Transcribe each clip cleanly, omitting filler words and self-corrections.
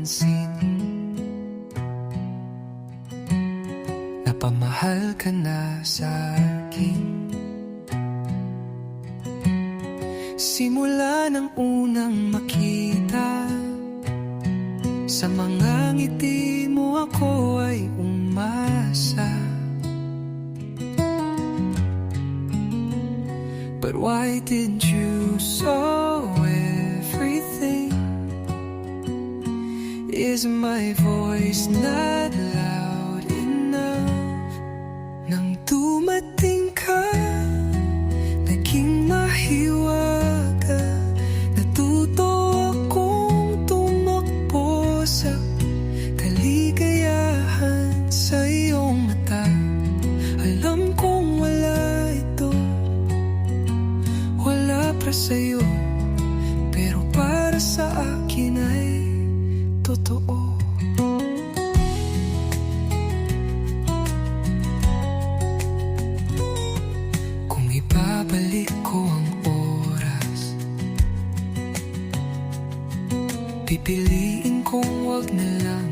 mapansin. Napamahal ka na sa akin. Simula ng unang makita, sa mga ngiti mo ako ay umasa. But why did you show everything? Is my voice not loud enough? Nang dumating ka, naging mahiwaga. Natuto akong tumakbo sa kaligayahan sa iyong mata. Alam kong wala ito, wala para sa'yo, pero para sa akin ay totoo. Kung ibabalik ko ang oras, pipiliin kong wag na lang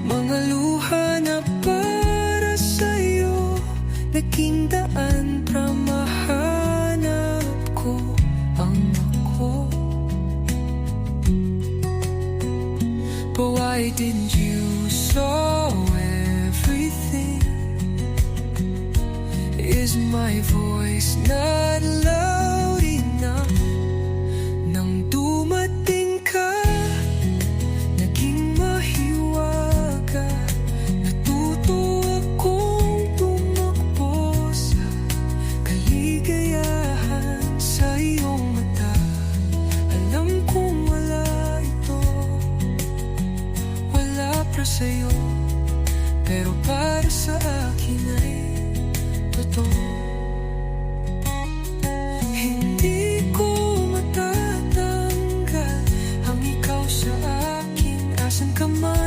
mga luha na para sa'yo. Naging daan para mahanap ko ang ako. But why didn't you show everything? Is my voice not loud enough? Nang dumating ka, naging mahiwaga. Natuto akong tumakbo sa kaligayahan sa iyong mata. Alam kong wala ito, wala para sa'yo, pero para sa akin ay totoo. Hindi ko matatanggal ang ikaw sa akin. Asan ka man